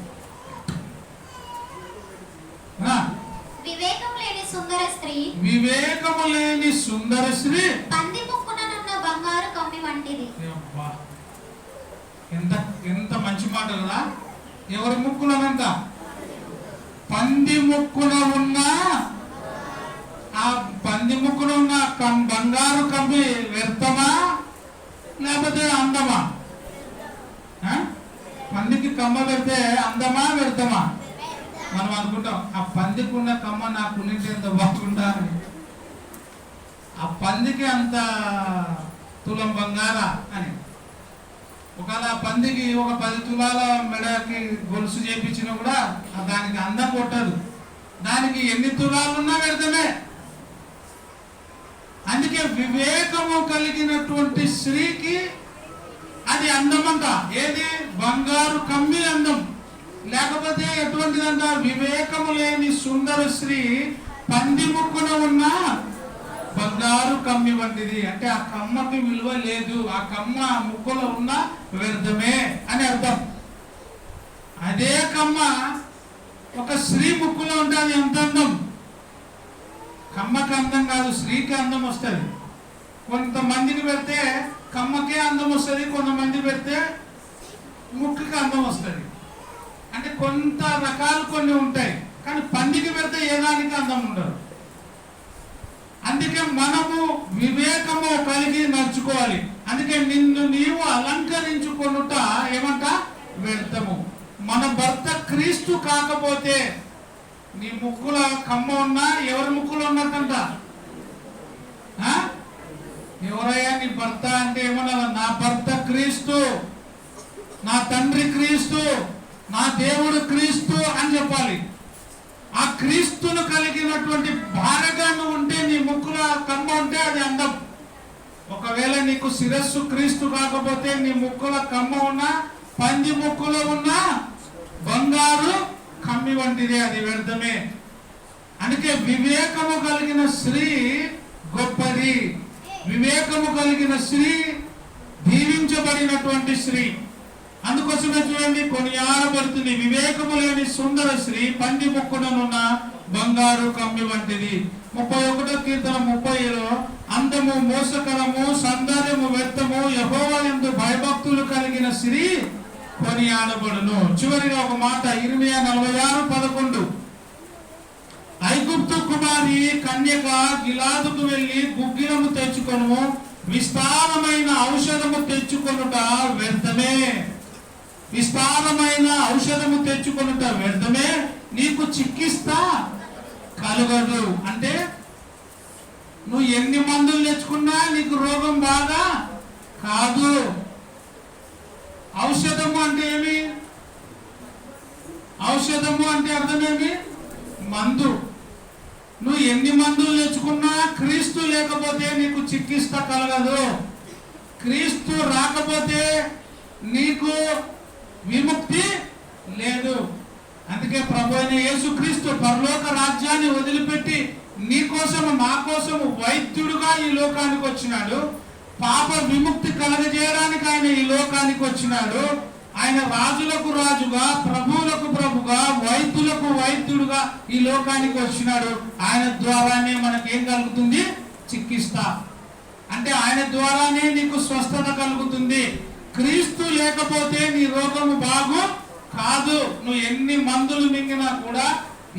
Speaker 2: వివేకము లేని సుందర స్త్రీ
Speaker 1: వివేకము లేని సుందర స్త్రీ
Speaker 2: పంది ముక్కుననున్న బంగారు కమ్మి వంటిది.
Speaker 1: ఎంత ఎంత మంచి మాట కదా. ఎవరి ముక్కులనంట? పంది ముక్కున ఉన్న ఆ పంది ముక్కున ఉన్న బంగారు కమ్మి వ్యర్థమా లేకపోతే అందమా? పందికి కమ్మ పెడితే అందమా వ్యర్థమా? మనం అనుకుంటాం ఆ పందికున్న కమ్మ నాకు ఉన్నింటే ఎంత బాగుండా అని. ఆ పందికి అంత తులం బంగారా అని. ఒకవేళ ఆ పందికి ఒక 10 తులాల మెడకి గొలుసు చేపించినా కూడా దానికి అందం కొట్టదు. దానికి ఎన్ని తులాలున్నా వ్యర్థమే. అందుకే వివేకము కలిగినటువంటి స్త్రీకి అది అందమంట. ఏది? బంగారు కమ్మి అందం. లేకపోతే ఎటువంటిదంట? వివేకము లేని సుందర స్త్రీ పంది ముక్కున ఉన్న బంగారు కమ్మి వంటిది. అంటే ఆ కమ్మకి విలువ లేదు. ఆ కమ్మ ముక్కులో ఉన్న వ్యర్థమే అని అర్థం. అదే కమ్మ ఒక స్త్రీ ముక్కులో ఉంటే అది ఎంత అందం. కమ్మకి అందం కాదు, స్త్రీకి అందం వస్తుంది. కొంతమందికి పెడితే కమ్మకే అందం వస్తుంది, కొంతమంది పెడితే ముక్కుకి అందం వస్తుంది. అంటే కొంత రకాలు కొన్ని ఉంటాయి. కానీ పందికి పెడితే ఏ దానికి అందం ఉండదు. అందుకే మనము వివేకము కలిగి నడుచుకోవాలి. అందుకే నిన్ను నీవు అలంకరించుకొనుట ఏమంట? వ్యర్థము. మన భర్త క్రీస్తు కాకపోతే నీ ముక్కుల కమ్మ ఉన్నా ఎవరి ముక్కులో ఉన్నట్టంట? ఎవరయ్యా నీ భర్త అంటే ఏమన్నా? నా భర్త క్రీస్తు, నా తండ్రి క్రీస్తు, నా దేవుడు క్రీస్తు అని చెప్పాలి. ఆ క్రీస్తును కలిగినటువంటి భార్యగా నువ్వు ఉంటే నీ ముక్కుల కమ్మ ఉంటే అది అందం. ఒకవేళ నీకు శిరస్సు క్రీస్తు కాకపోతే నీ ముక్కుల కమ్మ ఉన్నా పంది ముక్కులో ఉన్న బంగారు కమ్మి వంటిదే, అది వ్యర్థమే. అందుకే వివేకము కలిగిన స్త్రీ గొప్పది. వివేకము కలిగిన స్త్రీ దీవించబడినటువంటి స్త్రీ. అందుకోసమే చూడండి కొనియాడబడుతుంది. వివేకము లేని సుందర స్త్రీ పంది ముక్కుననున్న బంగారు కమ్మి వంటిది. 31వ కీర్తన 30లో అందము మోసకరము సౌందర్యము వ్యర్థము యెహోవా యందు భయభక్తులు కలిగిన స్త్రీ కొనియాడబడును. చివరిగా ఒక మాట ఇర్మియా 46:11 ఐగుప్తు కుమారి కన్యక గిలాదుకు వెళ్ళి గుగ్గిలము తెచ్చుకొను, విస్తారమైన ఔషధము తెచ్చుకొనుట వ్యర్థమే. విస్తారమైన ఔషధము తెచ్చుకొనుట వ్యర్థమే, నీకు చికిత్స కలగదు. అంటే నువ్వు ఎన్ని మందులు తెచ్చుకున్నా నీకు రోగం బాగా కాదు. ఔషధము అంటే ఏమి? ఔషధము అంటే అర్థమేమి? మందు. నువ్వు ఎన్ని మందులు తెచ్చుకున్నా క్రీస్తు లేకపోతే నీకు చికిత్స కలగదు. క్రీస్తు రాకపోతే నీకు విముక్తి లేదు. అందుకే ప్రభు అయిన యేసుక్రీస్తు పరలోక రాజ్యాన్ని వదిలిపెట్టి నీ కోసము నా కోసము వైద్యుడుగా ఈ లోకానికి వచ్చినాడు. పాప విముక్తి కలగజేయడానికి ఆయన ఈ లోకానికి వచ్చినాడు. ఆయన రాజులకు రాజుగా, ప్రభువులకు ప్రభుగా, వైద్యులకు వైద్యుడుగా ఈ లోకానికి వచ్చినాడు. ఆయన ద్వారానే మనకేం కలుగుతుంది? చికిత్స. అంటే ఆయన ద్వారానే నీకు స్వస్థత కలుగుతుంది. క్రీస్తు లేకపోతే నీ రోగము బాగు కాదు. నువ్వు ఎన్ని మందులు మింగినా కూడా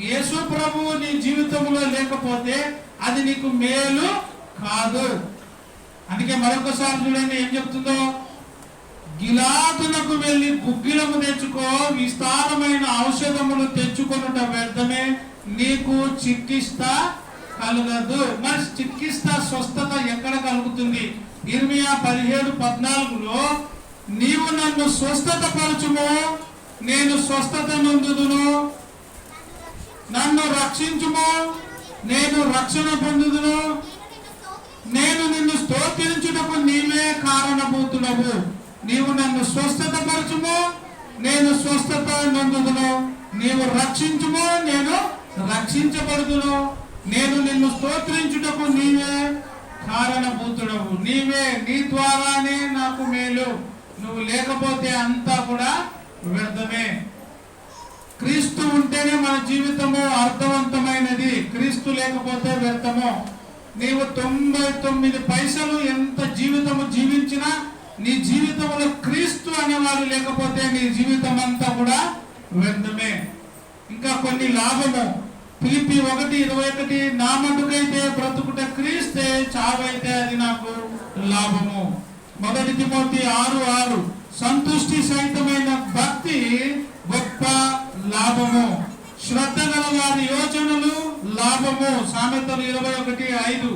Speaker 1: యేసు ప్రభువు నీ జీవితంలో లేకపోతే అది నీకు మేలు కాదు. అందుకే మరొకసారి చూడండి ఏం చెప్తుందో, గిలాదునకు వెళ్ళి గుగ్గిలము తెచ్చుకో, విస్తారమైన ఔషధములు తెచ్చుకొనుట వ్యర్థమే, నీకు చికిత్స కలగదు. మరి చికిత్స స్వస్థత ఎక్కడ కలుగుతుంది? ఇర్మియా 17:14లో నీవు నన్ను స్వస్థత పరచుము, నేను స్వస్థత నొందుదును, నన్ను రక్షించుము, నేను రక్షణ పొందుదును, నేను నిన్ను స్తోత్రించుటకు నీవే కారణభూతుడవు. నీవు నన్ను స్వస్థత పరచుము, నేను స్వస్థత నొందుదును, నీవు రక్షించుము, నేను రక్షించబడుదును, నేను నిన్ను స్తోత్రించుటకు నీవే కారణభూతుడవు. నీవే, నీ ద్వారానే నాకు మేలు. నువ్వు లేకపోతే అంతా కూడా వ్యర్థమే. క్రీస్తు ఉంటేనే మన జీవితము అర్థవంతమైనది. క్రీస్తు లేకపోతే వ్యర్థము. నీవు 99 పైసలు ఎంత జీవితము జీవించినా నీ జీవితంలో క్రీస్తు అనేవాడు లేకపోతే నీ జీవితం అంతా కూడా వ్యర్థమే. ఇంకా కొన్ని లాభము. ఫిలిప్పీ 1:21 నా మటుకైతే బ్రతుకుట క్రీస్తే, చావైతే అది నాకు లాభము. 1 తిమోతి 6:6 సంతుష్టి సహితమైన భక్తి గొప్ప లాభము. శ్రద్ధ గల వారి యోచనలు లాభము. సామెతలు 21:5,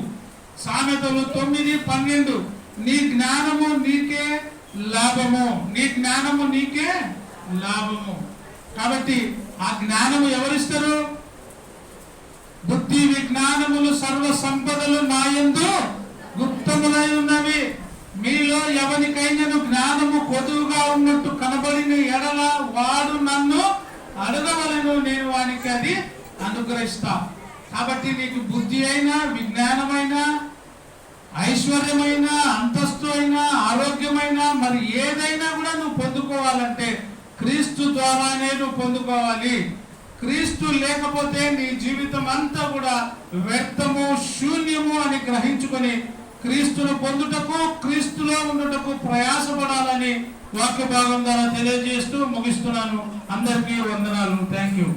Speaker 1: సామెతలు 9:12 నీ జ్ఞానము నీకే లాభము, నీ జ్ఞానము నీకే లాభము. కాబట్టి ఆ జ్ఞానము ఎవరిస్తారు? బుద్ధి విజ్ఞానములు సర్వ సంపదలు నాయందు గుప్తములై ఉన్నవి. మీలో ఎవరికైనా జ్ఞానము కొదువుగా ఉన్నట్టు కనబడిన ఎడల వాడు నన్ను అడగవలను, నేను వానికి అది అనుగ్రహిస్తా. కాబట్టి నీకు బుద్ధి అయినా, విజ్ఞానమైనా, ఐశ్వర్యమైన, అంతస్తు అయినా, ఆరోగ్యమైన, మరి ఏదైనా కూడా నువ్వు పొందుకోవాలంటే క్రీస్తు ద్వారానే నువ్వు పొందుకోవాలి. క్రీస్తు లేకపోతే నీ జీవితం అంతా కూడా వ్యర్థము, శూన్యము అని గ్రహించుకొని క్రీస్తును పొందుటకు, క్రీస్తులో ఉండుటకు ప్రయాసపడాలని వాక్య భాగం ద్వారా తెలియజేస్తూ ముగిస్తున్నాను. అందరికీ వందనాలు. Thank you.